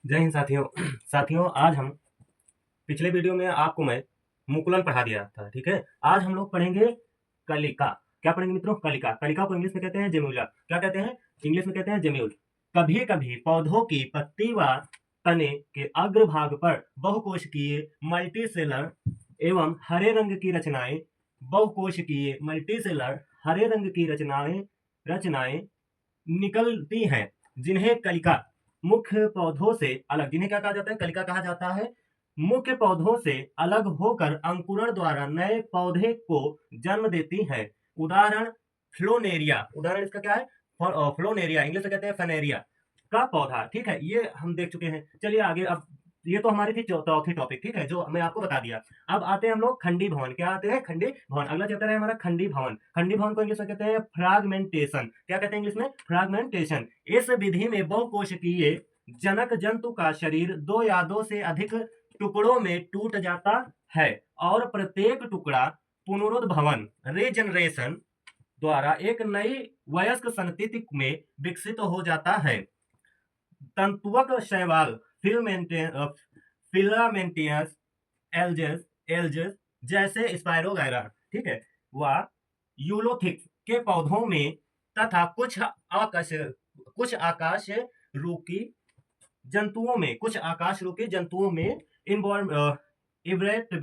जय हिंद साथियों। साथियों, आज हम पिछले वीडियो में आपको मैं मुकुलन पढ़ा दिया था, ठीक है। आज हम लोग पढ़ेंगे कलिका। क्या पढ़ेंगे मित्रों? कलिका। कलिका को इंग्लिश में कहते हैं जेम्यूला। क्या कहते हैं? इंग्लिश में कहते हैं जेम्यूल। कभी कभी पौधों की पत्ती व तने के अग्रभाग पर बहुकोशिकीय मल्टीसेलर एवं हरे रंग की रचनाएं बहुकोशिकीय मल्टीसेलर हरे रंग की रचनाएं रचनाएं निकलती हैं, जिन्हें कलिका मुख्य पौधों से अलग, जिन्हें क्या कहा जाता है? कलिका कहा जाता है। मुख्य पौधों से अलग होकर अंकुरण द्वारा नए पौधे को जन्म देती है। उदाहरण फ्लोनेरिया। उदाहरण इसका क्या है? फ्लोनेरिया। इंग्लिश में कहते हैं फेनेरिया का पौधा, ठीक है। ये हम देख चुके हैं। चलिए आगे। अब ये तो हमारी थी चौथी टॉपिक, ठीक है, जो मैं आपको बता दिया। अब आते हैं हम लोग खंडी भवन। क्या आते हैं? खंडी भवन। अगला चैप्टर है हमारा खंडी भवन। खंडी भवन को इंग्लिश में कहते हैं फ्रैगमेंटेशन। क्या कहते हैं इंग्लिश में? फ्रैगमेंटेशन। इस विधि में बहुकोशिकीय जनक जंतु का शरीर दो या दो से अधिक टुकड़ों में टूट जाता है और प्रत्येक टुकड़ा पुनरुद्भवन रीजनरेशन द्वारा एक नई वयस्क संतति में विकसित हो जाता है। तंतुअक शैवाल फिलामेंटियस एल्जेस एल्जेस जैसे स्पायरोगायरा, ठीक है, व यूलोथिक्स के पौधों में तथा कुछ आकाश रूकी जंतुओं में इन्वॉल्व इब्रेट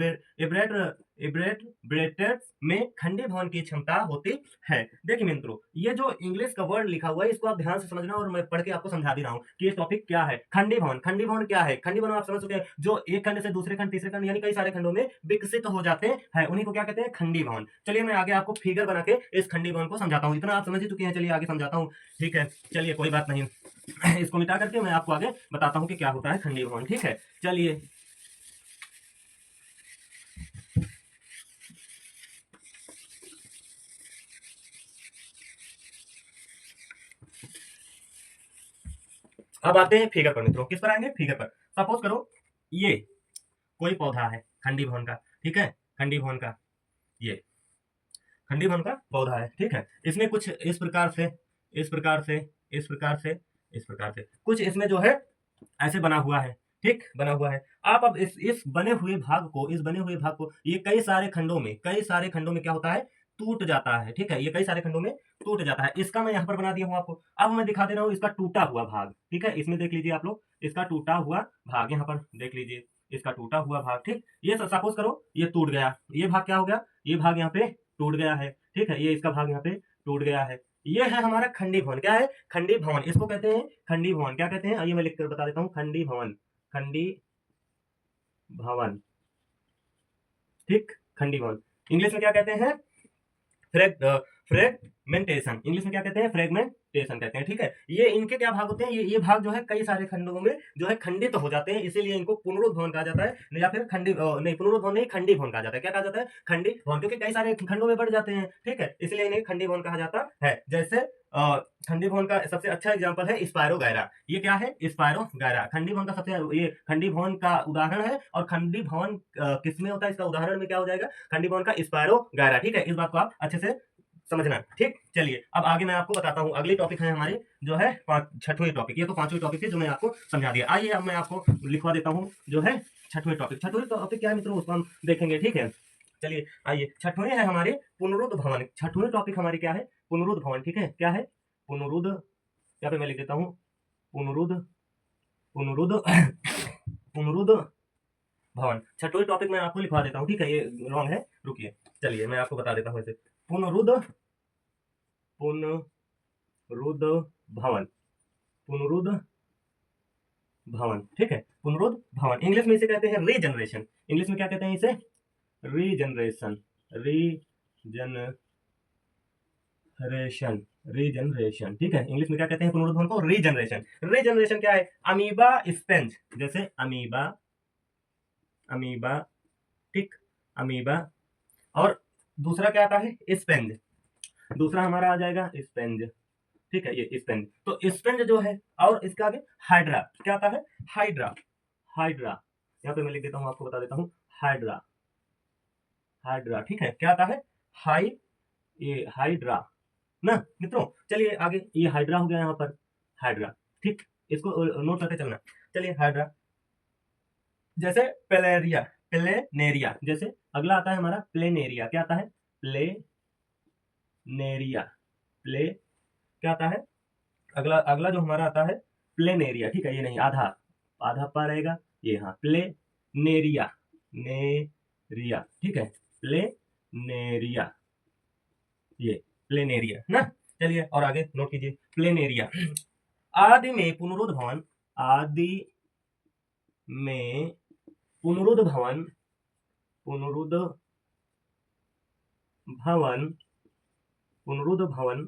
में खंडी भवन की क्षमता होती है। देखिए मित्रों, ये जो इंग्लिश का वर्ड लिखा हुआ है इसको आप ध्यान से समझना, और मैं पढ़ के आपको समझा दे रहा हूँ कि ये टॉपिक क्या है। खंडी भवन। खंडी भवन क्या है? खंडी भवन आप समझ चुके हैं, जो एक खंड से दूसरे खंड, तीसरे खंड, यानी कई सारे खंडों में विकसित हो जाते हैं, उन्हीं को क्या कहते हैं? खंडी भवन। चलिए मैं आगे आपको फिगर बना के इस खंडी भवन को समझाता हूँ। इतना आप समझ ही चुके हैं, चलिए आगे समझाता हूँ, ठीक है। चलिए कोई बात नहीं, इसको मिटा करके मैं आपको आगे बताता हूँ कि क्या होता है खंडी भवन, ठीक है। चलिए अब आते हैं फिगर पर मित्रों। किस पर आएंगे? फिगर पर। सपोज करो ये कोई पौधा है खंडी भवन का, ठीक है। खंडी भवन का ये खंडी भवन का पौधा है, ठीक है। इसमें कुछ इस प्रकार से, इस प्रकार से, इस प्रकार से, इस प्रकार से कुछ इसमें जो है ऐसे बना हुआ है, ठीक, बना हुआ है। आप अब इस बने हुए भाग को ये कई सारे खंडों में क्या होता है? टूट जाता है, ठीक है। ये कई सारे खंडों में टूट जाता है। इसका मैं यहाँ पर बना दिया हूँ आपको। अब मैं दिखा दे रहा हूँ इसका टूटा हुआ भाग, ठीक है। इसमें देख लीजिए आप लोग, इसका टूटा हुआ भाग यहाँ पर देख लीजिए, इसका टूटा हुआ भाग, ठीक। ये सपोज करो ये टूट गया, ये भाग क्या हो गया? ये भाग यहाँ पे टूट गया है, ठीक है। ये इसका भाग यहाँ पे टूट गया है। ये है हमारा खंडी भवन। क्या है? खंडी भवन। इसको कहते हैं खंडी भवन। क्या कहते हैं? आइए मैं लिख कर बता देता हूँ। खंडी भवन। खंडी भवन, ठीक। खंडी भवन इंग्लिश में क्या कहते हैं? फ्रेगमेंटेशन। इंग्लिश में क्या कहते हैं? फ्रेगमेंटेशन कहते हैं, ठीक है। ये इनके क्या भाग होते हैं? ये भाग जो है कई सारे खंडों में जो है खंडित तो हो जाते हैं, इसीलिए इनको पुनरुद्भवन कहा जाता है, या फिर नहीं, पुनरुद्भवन नहीं, खंडी भवन कहा जाता है। क्या कहा जाता है? खंडी भवन, क्योंकि कई सारे खंडों में बढ़ जाते हैं, ठीक है, इसलिए इन्हें खंडी भवन कहा जाता है। जैसे खंडी भवन का सबसे अच्छा एग्जांपल है स्पायरोगायरा। ये क्या है? स्पायरोगायरा खंडी भवन का सबसे, ये खंडी भवन का उदाहरण है। और खंडी भवन किसमें होता है? इसका उदाहरण में क्या हो जाएगा? खंडी भवन का स्पायरोगायरा, ठीक है। इस बात को आप अच्छे से समझना, ठीक। चलिए अब आगे मैं आपको बताता हूँ। अगली टॉपिक है हमारी जो है छठवीं टॉपिक। ये तो पांचवी टॉपिक थी जो मैं आपको समझा दिया। आइए अब मैं आपको लिखवा देता हूँ जो है छठवीं टॉपिक। छठवीं टॉपिक क्या है मित्रों, उसको हम देखेंगे, ठीक है। चलिए आइए, छठवीं है हमारी पुनरुद्ध भवन। छठवीं टॉपिक हमारी क्या है? पुनरुद्ध भवन, ठीक है। क्या है? पुनरुद्ध। यहाँ पे मैं लिख देता हूँ पुनरुद्ध, पुनरुद्ध पुनरुद्ध भवन। छठवीं टॉपिक मैं आपको लिखवा देता हूँ, ठीक है। ये रॉन्ग है, रुकिए। चलिए मैं आपको बता देता हूँ इसे। पुनरुद्ध पुनरुद्ध भवन, पुनरुद्ध भवन, ठीक है। पुनरुद्ध भवन इंग्लिश में इसे कहते हैं रीजनरेशन। इंग्लिश में क्या कहते हैं इसे? रीजनरेशन। रीजनरेशन, रीजनरेशन, ठीक है। इंग्लिश में क्या कहते हैं पुनरुद्ध भवन को? रीजनरेशन। रीजनरेशन क्या है? अमीबा स्पेंज, जैसे अमीबा, अमीबा, ठीक, अमीबा। और दूसरा क्या आता है? स्पेंज। दूसरा हमारा आ जाएगा स्पेंज, ठीक है। ये स्पेंज, तो स्पेंज जो है, और इसके आगे हाइड्रा। क्या आता है? हाइड्रा। हाइड्रा यहाँ पे मैं लिख देता हूँ, आपको बता देता हूँ। हाइड्रा, हाइड्रा, ठीक है। क्या आता है? ये हाइड्रा ना मित्रों। चलिए आगे, ये हाइड्रा हो गया यहाँ पर, हाइड्रा, ठीक। इसको नोट करके चलना। चलिए हाइड्रा, जैसे प्लेनेरिया, प्लेनेरिया, जैसे अगला आता है हमारा प्लेनेरिया, क्या आता है? प्लेनेरिया, प्ले क्या आता है? अगला अगला जो हमारा आता है प्लेनेरिया, ठीक है, ये नहीं, आधा आधा पा रहेगा ये, हाँ, प्लेनेरिया, नेरिया, ठीक है, प्लेनेरिया, ये प्लेनेरिया ना। चलिए और आगे नोट कीजिए, प्लेनेरिया। आदि में पुनरुद्भवन, आदि में पुनरुद्भवन, पुनरुद्भवन, पुनरुद्भवन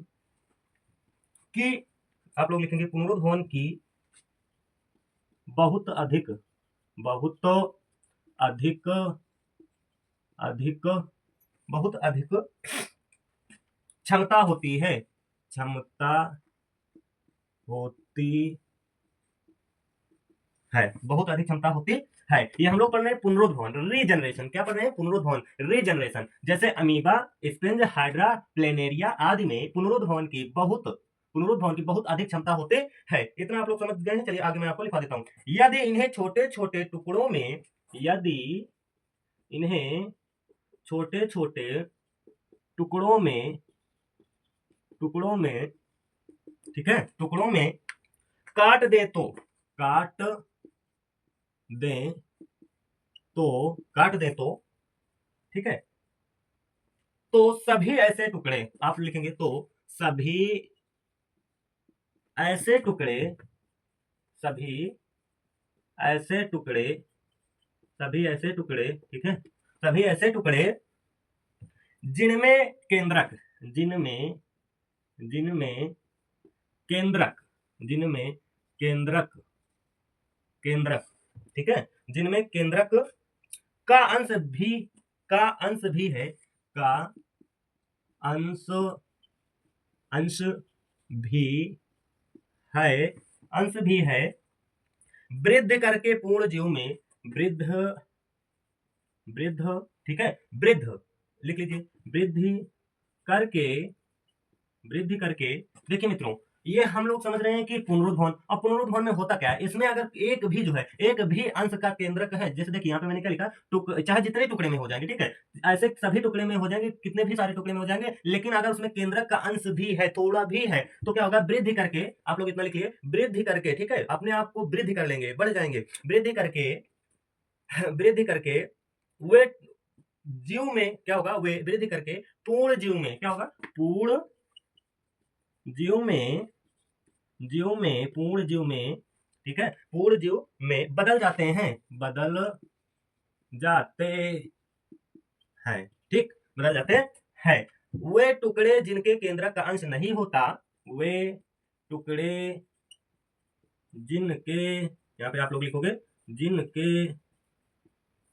की, आप लोग लिखेंगे पुनरुद्भवन की बहुत अधिक, बहुत अधिक, अधिक, बहुत अधिक क्षमता होती है, क्षमता होती है, बहुत अधिक क्षमता होती है। ये हम लोग पढ़ रहे हैं पुनरुद्भवन, रीजनरेशन, क्या पढ़ रहे हैं? पुनरुद्भवन, रीजनरेशन। जैसे अमीबा, स्पिंज, हाइड्रा, प्लेनेरिया आदि में पुनरुद्भवन की बहुत अधिक क्षमता होते हैं। इतना आप लोग समझ गए हैं। चलिए आगे मैं आपको लिखा देता हूं। यदि इन्हें छोटे छोटे टुकड़ों में, यदि इन्हें छोटे छोटे टुकड़ों में, टुकड़ों में, ठीक है, टुकड़ों में काट दे तो, काट दे तो, काट दे तो, ठीक है, तो सभी ऐसे टुकड़े, आप लिखेंगे तो सभी ऐसे टुकड़े, सभी ऐसे टुकड़े, सभी ऐसे टुकड़े, ठीक है, सभी ऐसे टुकड़े जिनमें केंद्रक, जिनमें, जिनमें केंद्रक, जिनमें केंद्रक, केंद्रक, ठीक है, जिनमें केंद्रक का अंश भी, का अंश भी है, का अंश, अंश भी है, अंश भी है, वृद्धि करके पूर्ण जीव में, वृद्ध, वृद्ध, ठीक है, वृद्ध लिख लीजिए, वृद्धि करके, वृद्धि करके। देखिए मित्रों, ये हम लोग समझ रहे हैं कि पुनरुद्भवन, और पुनरुद्भवन में होता क्या है, इसमें अगर एक भी जो है, एक भी अंश का केंद्रक है, जैसे देखिए यहाँ पे मैंने क्या लिखा, चाहे जितने टुकड़े में हो जाएंगे, ठीक है, ऐसे सभी टुकड़े में हो जाएंगे, कितने भी सारे टुकड़े में हो जाएंगे, लेकिन अगर उसमें केंद्रक का अंश भी है, थोड़ा भी है, तो क्या होगा? वृद्धि करके, आप लोग इतना लिखिए, वृद्धि करके, ठीक है, अपने आप को वृद्धि कर लेंगे, बढ़ जाएंगे, वृद्धि करके, वृद्धि करके वे जीव में क्या होगा? वे वृद्धि करके पूर्ण जीव में क्या होगा? पूर्ण जीव में, जीव में, पूर्ण जीव में, ठीक है, पूर्ण जीव में बदल जाते हैं, बदल जाते हैं, ठीक, बदल जाते हैं। वे टुकड़े जिनके केंद्रक का अंश नहीं होता, वे टुकड़े जिनके, यहाँ पे आप लोग लिखोगे जिनके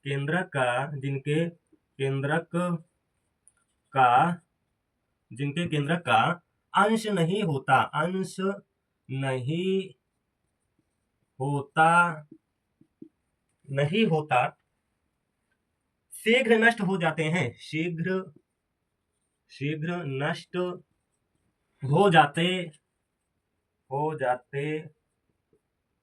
केंद्रक का, जिनके केंद्रक का, जिनके केंद्रक का अंश नहीं होता, अंश नहीं होता, नहीं होता, शीघ्र नष्ट हो जाते हैं, शीघ्र, शीघ्र नष्ट हो जाते, हो जाते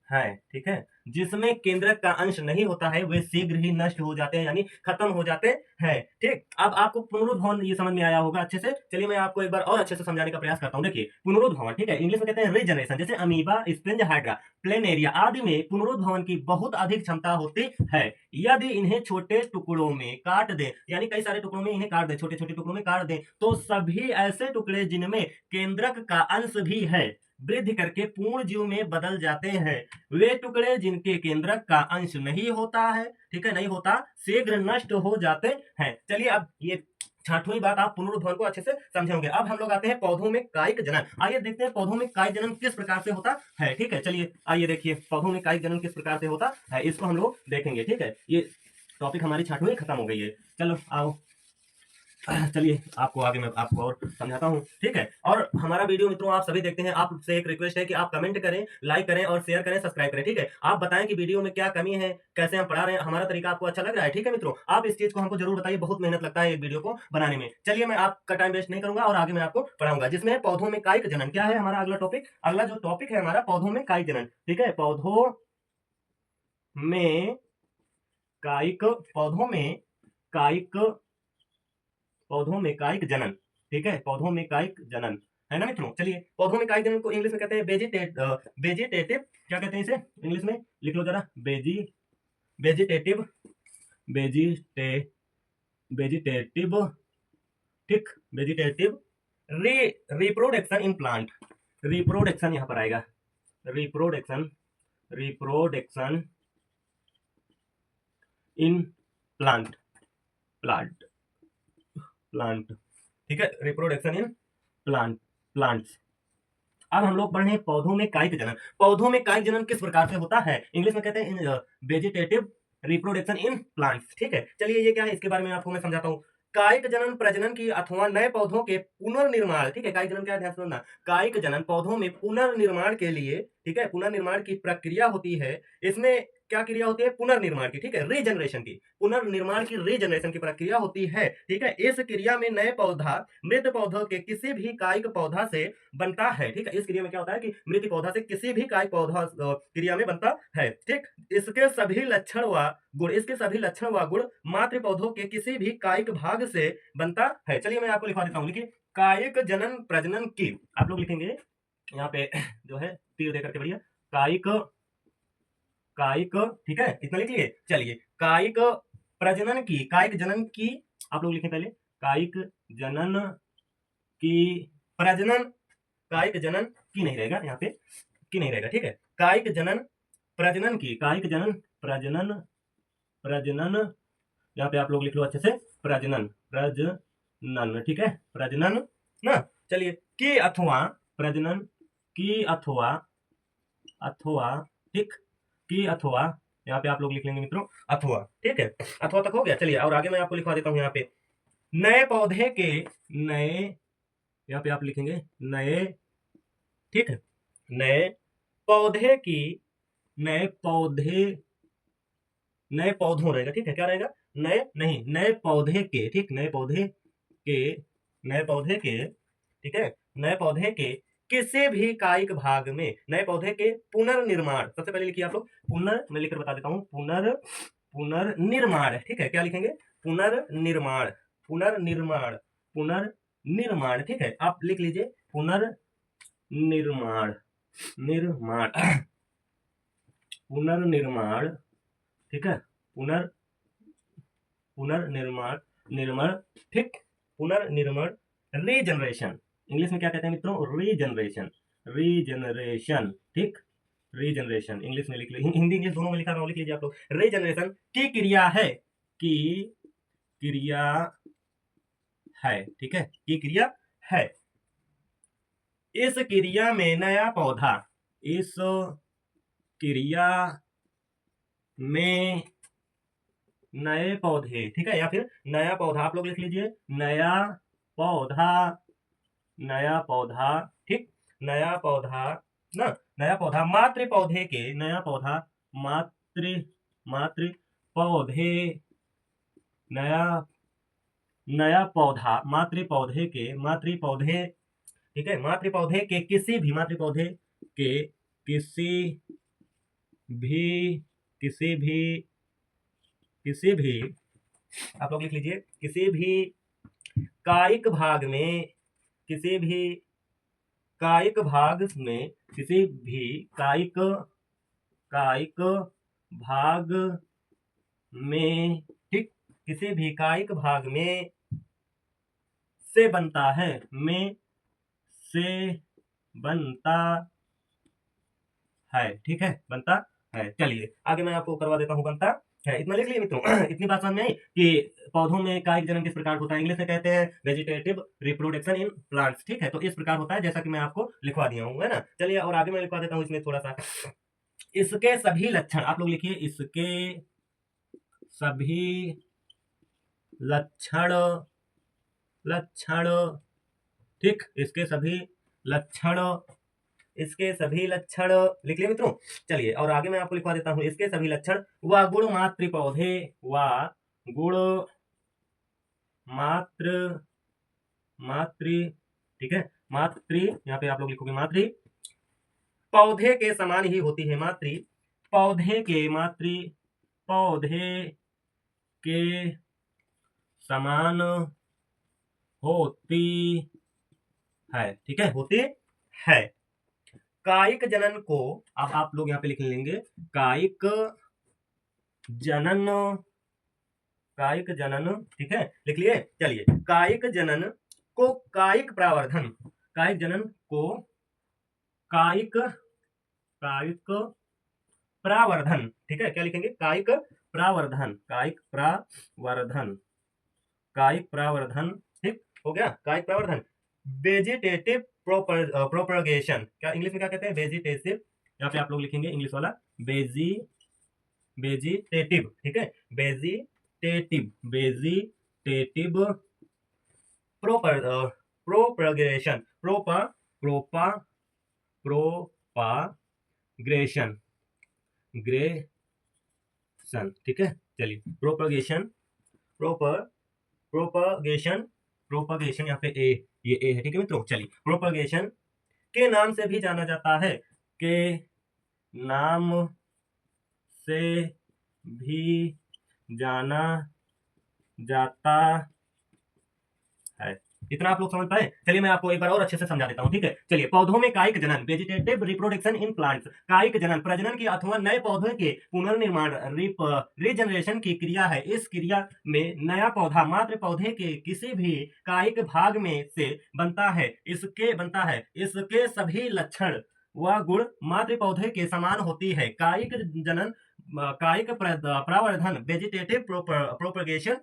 हैं, ठीक है, जिसमें केंद्रक का अंश नहीं होता है वे शीघ्र ही नष्ट हो जाते हैं, यानी खत्म हो जाते हैं, ठीक। अब आपको पुनरुद्भवन ये समझ में आया होगा अच्छे से। चलिए मैं आपको एक बार और अच्छे से समझाने का प्रयास करता हूं। देखिए पुनरुद्भवन, ठीक है, इंग्लिश में कहते हैं रीजनरेशन। जैसे अमीबा, स्पिंज, हाइड्रा, प्लेनेरिया आदि में पुनरुद्भवन की बहुत अधिक क्षमता होती है। यदि इन्हें छोटे टुकड़ों में काट दे, यानी कई सारे टुकड़ों में इन्हें काट दे, छोटे छोटे टुकड़ों में काट दे, तो सभी ऐसे टुकड़े जिनमें केंद्रक का अंश भी है वृद्धि करके पूर्ण जीव में बदल जाते हैं। वे टुकड़े जिनके केंद्रक का अंश नहीं होता है, ठीक है, नहीं होता, शीघ्र नष्ट हो जाते हैं। चलिए अब ये 6ठवीं बात आप पुनरुद्भवन को अच्छे से समझेंगे। अब हम लोग आते हैं पौधों में कायिक जनन। आइए देखते हैं पौधों में कायिक जनन किस प्रकार से होता है, ठीक है। चलिए आइए देखिए पौधों में कायिक जनन किस प्रकार से होता है, इसको हम लोग देखेंगे, ठीक है। ये टॉपिक हमारी 6ठवीं खत्म हो गई है। चलो आओ, चलिए आपको आगे मैं आपको और समझाता हूँ, ठीक है। और हमारा वीडियो मित्रों आप सभी देखते हैं, आपसे एक रिक्वेस्ट है कि आप कमेंट करें, लाइक करें और शेयर करें, सब्सक्राइब करें, ठीक है। आप बताएं कि वीडियो में क्या कमी है, कैसे हम पढ़ा रहे हैं, हमारा तरीका आपको अच्छा लग रहा है, ठीक है मित्रों। आप इस चीज को हमको जरूर बताइए, बहुत मेहनत लगता है एक वीडियो को बनाने में। चलिए मैं आपका टाइम वेस्ट नहीं करूंगा और आगे मैं आपको पढ़ाऊंगा, जिसमें पौधों में कायिक जनन क्या है हमारा अगला टॉपिक। अगला जो टॉपिक है हमारा पौधों में कायिक जनन, ठीक है, पौधों में कायिक कायिक पौधों में कायिक जनन, ठीक है, पौधों में कायिक जनन है ना मित्रों। चलिए, पौधों में कायिक जनन को इंग्लिश में कहते हैं वेजिटेटिव, क्या कहते हैं इसे इंग्लिश में, लिख लो जरा, वेजिटेटिव, वेजिटेटिव, ठीक, vegetative reproduction in plant, reproduction यहां पर आएगा, रिप्रोडक्शन इन प्लांट, प्लांट, ठीक है, रिप्रोडक्शन इन प्लांट्स। अब हम लोग पढ़ रहे हैं पौधों में कायिक जनन। पौधों में कायिक जनन किस प्रकार से होता है, इंग्लिश में कहते हैं वेजिटेटिव रिप्रोडक्शन इन प्लांट्स, ठीक है। चलिए, ये क्या है इसके बारे में आपको मैं समझाता हूँ। कायिक जनन प्रजनन की अथवा नए पौधों के पुनर्निर्माण, ठीक है, कायिक जनन क्या है ध्यान से सुनना। कायिक जनन पौधों में पुनर्निर्माण के लिए, ठीक है, पुनर्निर्माण की प्रक्रिया होती है। इसमें क्या क्रिया होती है, पुनर्निर्माण की, ठीक है, रीजनरेशन की, पुनर्निर्माण की रीजनरेशन की प्रक्रिया होती है, ठीक है। इस क्रिया में नए पौधा मृत पौधों के किसी भी कायिक पौधा से बनता है, ठीक है। इस क्रिया में क्या होता है कि मृत पौधा से किसी भी कायिक पौधा क्रिया में बनता है, ठीक। इसके सभी लक्षण व गुण मातृ पौधों के किसी भी कायिक भाग से बनता है। चलिए, मैं आपको लिखवा देता हूँ, लिखिए, कायिक जनन प्रजनन की, आप लोग लिखेंगे यहाँ पे जो है तीर देकर के बढ़िया, कायिक, ठीक है, इतना लिख लिए। चलिए, कायिक जनन की, आप लोग लिखें पहले, कायिक जनन की प्रजनन, कायिक जनन की नहीं रहेगा यहाँ पे, की नहीं रहेगा, ठीक है। कायिक जनन प्रजनन की, कायिक जनन प्रजनन यहाँ पे आप लोग लिख लो अच्छे से, प्रजनन, ठीक है, प्रजनन ना। चलिए, की अथवा प्रजनन की अथवा ठीक, की अथवा, यहाँ पे आप लोग लिख लेंगे मित्रों अथवा, ठीक है, अथवा तक हो गया। चलिए, और आगे मैं आपको लिखवा देता हूँ यहाँ पे, नए पौधे के नए, यहाँ पे आप लिखेंगे नए, ठीक है, नए पौधे की, नए पौधों रहेगा, ठीक है, क्या रहेगा, नए नहीं, नए पौधे के, ठीक, नए पौधे के, ठीक है, नए पौधे के किसी भी कायिक भाग में, नए पौधे के पुनर्निर्माण, सबसे पहले लिखिए आप लोग, मैं लिखकर बता देता हूँ, पुनर्निर्माण, ठीक है, क्या लिखेंगे, पुनर्निर्माण, ठीक है, आप लिख लीजिए पुनर्निर्माण, पुनर्निर्माण, ठीक है, पुनर्निर्माण, ठीक, पुनर्निर्माण, रीजनरेशन, इंग्लिश में क्या कहते हैं मित्रों, रीजनरेशन, ठीक, रीजनरेशन, इंग्लिश में लिख लीजिए, हिंदी इंग्लिश दोनों में लिखा रहा, लिख लीजिए आप लोग, रीजनरेशन की क्रिया है, ठीक है, की क्रिया है। इस क्रिया में नया पौधा, इस क्रिया में नए पौधे, ठीक है, या फिर नया पौधा, आप लोग लिख लीजिए नया पौधा, ठीक, नया पौधा ना, नया पौधा मातृ पौधे के, नया पौधा मातृ पौधे, नया पौधा मातृ पौधे, ठीक है, मातृ पौधे के किसी भी, किसी भी, आप लोग लिख लीजिए, किसी भी कायिक भाग में, किसी भी कायिक भाग में, ठीक, किसी भी कायिक भाग में से बनता है, ठीक है, बनता है। चलिए, आगे मैं आपको करवा देता हूँ, बनता है, इतना लिख लिए मित्रों। इतनी बात समझ में आई कि पौधों में कायिक जनन किस प्रकार होता है, इंग्लिश में कहते हैं वेजिटेटिव रिप्रोडक्शन इन प्लांट्स, ठीक है, तो इस प्रकार होता है जैसा कि मैं आपको लिखवा दिया हूँ, है ना। चलिए, और आगे मैं लिखवा देता हूँ इसमें थोड़ा सा, इसके सभी लक्षण, आप लोग लिखिए, इसके सभी लक्षण, ठीक, इसके सभी लक्षण लिख लिए मित्रों। चलिए, और आगे मैं आपको लिखवा देता हूँ, इसके सभी लक्षण व गुण मातृ पौधे, ठीक है, यहाँ पे आप लोग लिखोगे मातृ पौधे के समान ही होती है, मातृ पौधे के पौधे के समान होती है, ठीक है, होती है। कायिक जनन को अब आप लोग यहाँ पे लिख लेंगे, कायिक जनन, कायिक जनन, ठीक है, लिख लिए। चलिए, कायिक जनन को कायिक प्रावर्धन, कायिक जनन को कायिक कायिक प्रावर्धन, ठीक है, क्या लिखेंगे, कायिक प्रावर्धन, कायिक प्रावर्धन, कायिक प्रावर्धन, ठीक हो गया, कायिक प्रावर्धन। वेजिटेटिव प्रोपगेशन, क्या इंग्लिश में क्या कहते हैं, वेजिटेटिव, यहाँ पे आप लोग लिखेंगे इंग्लिश वाला वेजिटेटिव, ठीक है, वेजिटेटिव प्रोपगेशन, प्रोपाग्रेशन, ग्रेशन, ठीक है। चलिए, प्रोपगेशन, प्रोपगेशन, प्रोपगेशन, यहाँ पे ये ए है, ठीक है मित्रों। चलिए, प्रोपगेशन के नाम से भी जाना जाता है, के नाम से भी जाना जाता है। इतना आप लोग समझ पाए। चलिए, मैं आपको एक बार और अच्छे से समझा देता हूं, ठीक है। चलिए, पौधों में कायिक जनन, वेजिटेटिव रिप्रोडक्शन इन प्लांट्स, कायिक जनन प्रजनन की अथवा नए पौधे के पुनर्निर्माण, रीजनरेशन की क्रिया है। इस क्रिया में नया पौधा मात्र पौधे के किसी भी कायिक भाग में से बनता है। इसके सभी लक्षण व गुण मात्र पौधे के समान होती है। कायिक जनन, कायिक प्रावर्धन, वेजिटेटिव प्रोपगेशन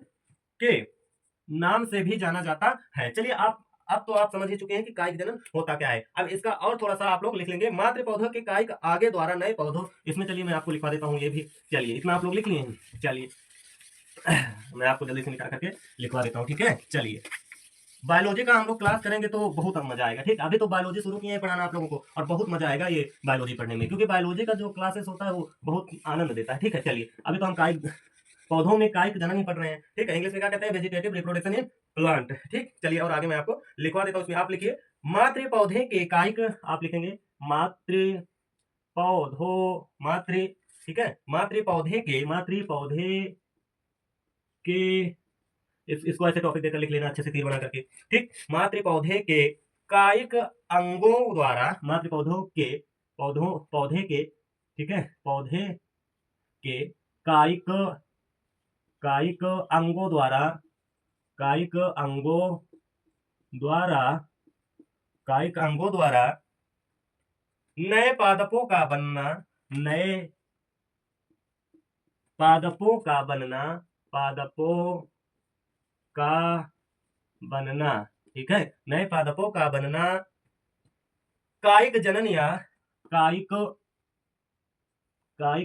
के नाम से भी जाना जाता है। चलिए, अब तो आप समझ ही चुके हैं कि कायिक जनन होता क्या है। अब इसका और थोड़ा सा आप लोग लिख लेंगे, मात्र पौधों के कायिक आगे द्वारा नए पौधों, इसमें चलिए मैं आपको लिखवा देता हूँ ये भी। चलिए, इतना आप लोग लिख लिए हैं। चलिए, मैं आपको जल्दी से निकाल करके लिखवा देता हूँ, ठीक है। चलिए, बायोलॉजी का हम लोग क्लास करेंगे तो बहुत मजा आएगा, ठीक। अभी तो बायोलॉजी शुरू किए हैं पढ़ाना आप लोगों को, और बहुत मजा आएगा ये बायोलॉजी पढ़ने में, क्योंकि बायोलॉजी का जो क्लासेस होता है वो बहुत आनंद देता है, ठीक है। चलिए, अभी तो हम कायिक पौधों में कायिक जनन ही पढ़ रहे हैं, ठीक है। इंग्लिश में क्या कहते हैं, वेजिटेटिव रिप्रोडक्शन इन प्लांट, ठीक। चलिए, और आगे मैं आपको लिखवा देता हूँ, उसमें आप लिखिए, मातृ पौधे के कायिक, आप लिखेंगे मातृ पौधों, मातृ, ठीक है, मातृ पौधे के इसको ऐसे टॉपिक देकर लिख लेना अच्छे से, तीर बना करके, ठीक। मातृ पौधे के कायिक अंगों द्वारा, मातृ पौधे के, ठीक है, पौधे के कायिक कायिक अंगों द्वारा, कायिक अंगों द्वारा नए पादपों का बनना, नए पादपों का बनना, ठीक है, नए पादपों का बनना कायिक जनन या कायिक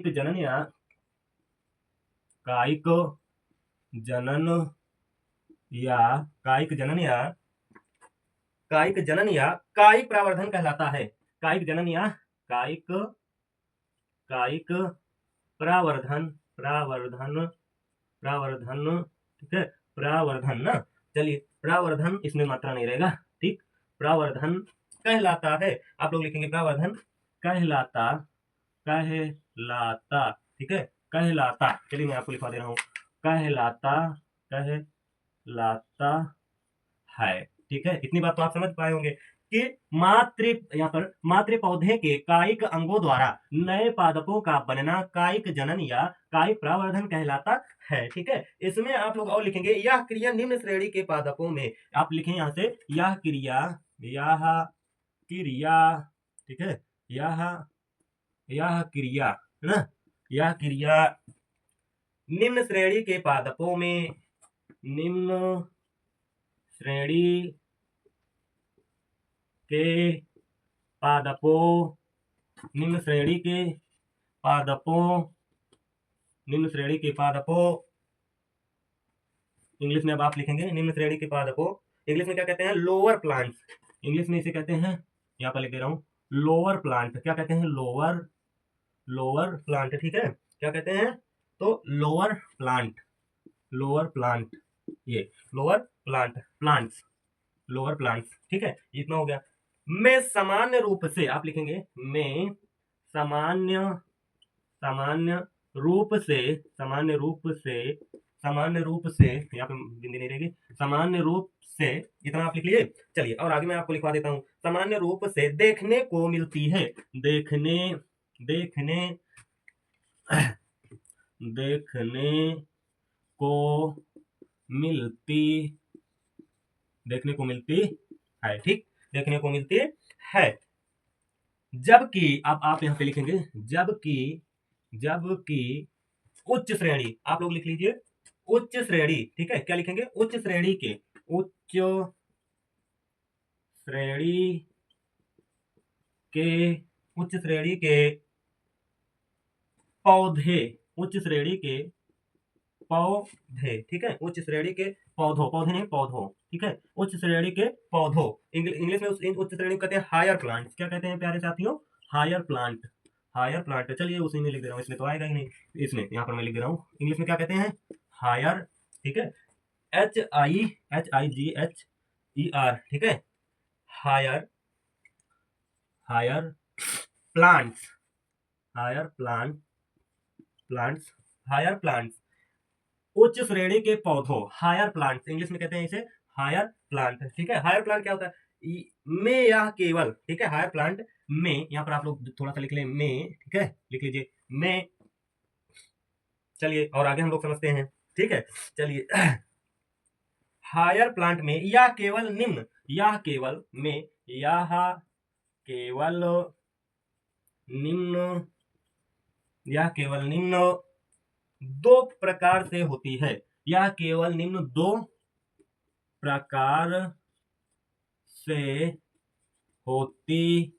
जनन या कायिक जनन या कायिक जनन या कायिक प्रावर्धन कहलाता है। कायिक जनन या कायिक प्रावर्धन, ठीक है, प्रावर्धन ना। चलिए, प्रावर्धन, इसमें मात्रा नहीं रहेगा, ठीक, प्रावर्धन कहलाता है। आप लोग लिखेंगे प्रावर्धन कहलाता, ठीक है, कहलाता। चलिए, मैं आपको लिखवा दे रहा हूं, कहलाता है, ठीक है। इतनी बात तो आप समझ पाए होंगे कि यहाँ पर मातृ पौधे के कायिक अंगों द्वारा नए पादपों का बनना कायिक जनन या कायिक प्रावर्धन कहलाता है, ठीक है। इसमें आप लोग और लिखेंगे, यह क्रिया निम्न श्रेणी के पादपों में, आप लिखें यहां से, यह क्रिया, ठीक है, यह क्रिया, है ना, यह क्रिया निम्न श्रेणी के पादपों में, निम्न श्रेणी के पादपों, निम्न श्रेणी के पादपों, इंग्लिश में अब आप लिखेंगे निम्न श्रेणी के पादपों, इंग्लिश में क्या कहते हैं, लोअर प्लांट्स, इंग्लिश में इसे कहते हैं, यहाँ पर लिख दे रहा हूं, लोअर प्लांट, क्या कहते हैं, लोअर प्लांट, ठीक है, क्या कहते हैं, तो लोअर प्लांट, ये लोअर प्लांट्स, ठीक है। इतना हो गया। मैं सामान्य रूप से, आप लिखेंगे, मैं सामान्य सामान्य रूप से यहाँ पे बिंदी नहीं रहेगी, सामान्य रूप से, इतना आप लिख लीजिए। चलिए और आगे मैं आपको लिखवा देता हूँ। सामान्य रूप से देखने को मिलती है, देखने को मिलती है, ठीक, देखने को मिलती है। जबकि अब आप यहाँ पे लिखेंगे जबकि उच्च श्रेणी, आप लोग लिख लीजिए उच्च श्रेणी, ठीक है। क्या लिखेंगे? उच्च श्रेणी के पौधे, ठीक है, उच्च श्रेणी के पौधे नहीं पौधों, ठीक है, उच्च श्रेणी के पौधों, इंग्लिश में उच्च श्रेणी को कहते हैं हायर प्लांट। क्या कहते हैं प्यारे साथियों? Higher plant. चलिए उसी में लिख दे रहा हूँ, इसमें तो आएगा ही नहीं, इसमें यहाँ पर मैं लिख दे रहा हूँ। इंग्लिश में क्या कहते हैं? हायर, ठीक है, HIGHER, ठीक है, हायर प्लांट्स, उच्च श्रेणी के पौधों, हायर प्लांट्स, इंग्लिश में कहते हैं इसे हायर प्लांट, ठीक है। हायर प्लांट क्या होता है? में या केवल, ठीक है, हायर प्लांट में, यहाँ पर आप लोग थोड़ा सा लिख लें में, ठीक है, लिख लीजिए में। चलिए और आगे हम लोग समझते हैं, ठीक है। चलिए हायर प्लांट में या केवल निम्न, या केवल निम्न दो प्रकार से होती है, या केवल निम्न दो प्रकार से होती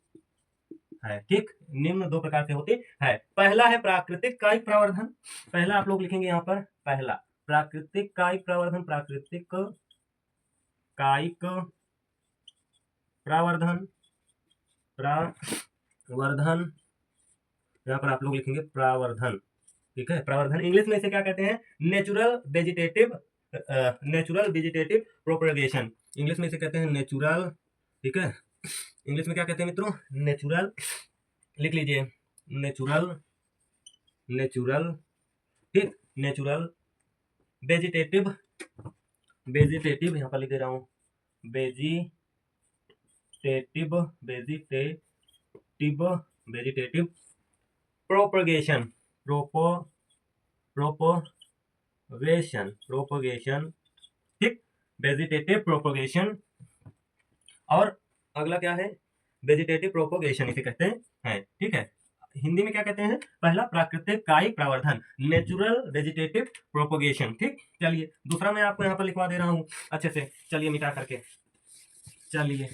है, ठीक, निम्न दो प्रकार से होती है। पहला है प्राकृतिक कायिक प्रवर्धन, पहला आप लोग लिखेंगे यहाँ पर, पहला प्राकृतिक कायिक प्रवर्धन, यहाँ पर आप लोग लिखेंगे प्रावर्धन, ठीक है, प्रावर्धन। इंग्लिश में इसे क्या कहते हैं? नेचुरल वेजिटेटिव प्रोपगेशन, इंग्लिश में इसे कहते हैं नेचुरल, ठीक है। इंग्लिश में क्या कहते हैं मित्रों? नेचुरल, लिख लीजिए नेचुरल, ठीक, नेचुरल वेजिटेटिव, यहाँ पर लिख दे रहा हूँ, वेजिटेटिव प्रोपगेशन, ठीक, वेजिटेटिव प्रोपगेशन। और अगला क्या है? वेजिटेटिव प्रोपगेशन इसे कहते हैं, ठीक है। हिंदी में क्या कहते हैं? पहला प्राकृतिक कायिक प्रवर्धन, नेचुरल वेजिटेटिव प्रोपगेशन, ठीक। चलिए दूसरा मैं आपको यहाँ पर लिखवा दे रहा हूँ अच्छे से, चलिए मिटा करके, चलिए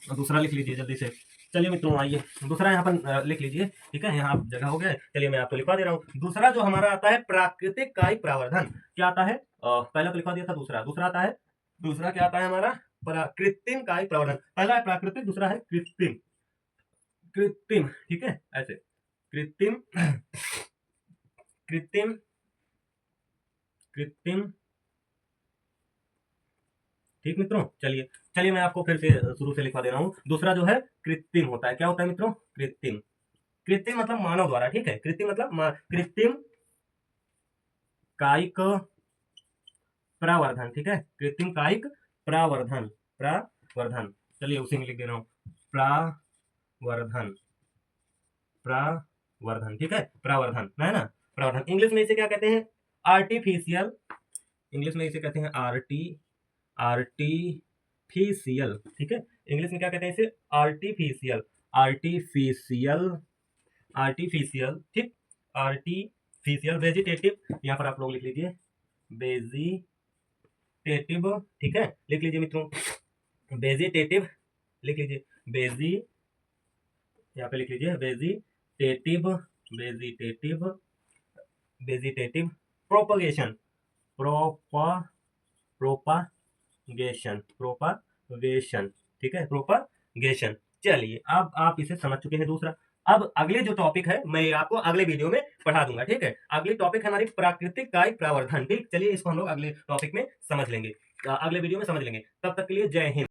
दूसरा लिख लीजिए जल्दी से। चलिए मित्रों आइए दूसरा यहाँ पर लिख लीजिए, ठीक है, यहाँ जगह हो गया। चलिए मैं आपको लिखवा दे रहा हूँ। दूसरा जो हमारा आता है प्राकृतिक कायिक प्रवर्धन, क्या आता है? पहला तो लिखवा दिया था, दूसरा आता है, दूसरा क्या आता है हमारा? कृत्रिम कायिक प्रवर्धन। पहला है प्राकृतिक, दूसरा है कृत्रिम, ठीक है, ऐसे कृत्रिम ठीक मित्रों। चलिए मैं आपको फिर से शुरू से लिखवा दे रहा हूँ। दूसरा जो है कृत्रिम होता है। क्या होता है मित्रों? कृत्रिम मतलब मानव द्वारा, ठीक है, कृत्रिम मतलब कृत्रिम कायिक प्रवर्धन, ठीक है, कृत्रिम कायिक प्रवर्धन। चलिए उसी में लिख दे रहा हूँ, प्रवर्धन, ठीक है, प्रवर्धन है ना, प्रवर्धन। इंग्लिश में इसे क्या कहते हैं? आर्टिफिशियल, इंग्लिश में इसे कहते हैं आर्टिफिशियल, ठीक है, इंग्लिश में क्या कहते हैं इसे? आर्टिफिशियल, ठीक, आर्टिफिशियल वेजिटेटिव, यहाँ पर आप लोग लिख लीजिए वेजिटेटिव, ठीक है, लिख लीजिए मित्रों वेजिटेटिव, लिख लीजिए यहाँ पे लिख लीजिए वेजिटेटिव प्रोपगेशन, ठीक है, प्रोपगेशन। चलिए अब आप इसे समझ चुके हैं। दूसरा, अब अगले जो टॉपिक है मैं आपको अगले वीडियो में पढ़ा दूंगा, ठीक है। अगली टॉपिक है हमारी प्राकृतिक कायिक प्रवर्धन, ठीक। चलिए इसको हम लोग अगले टॉपिक में समझ लेंगे, अगले वीडियो में समझ लेंगे। तब तक के लिए जय हिंद।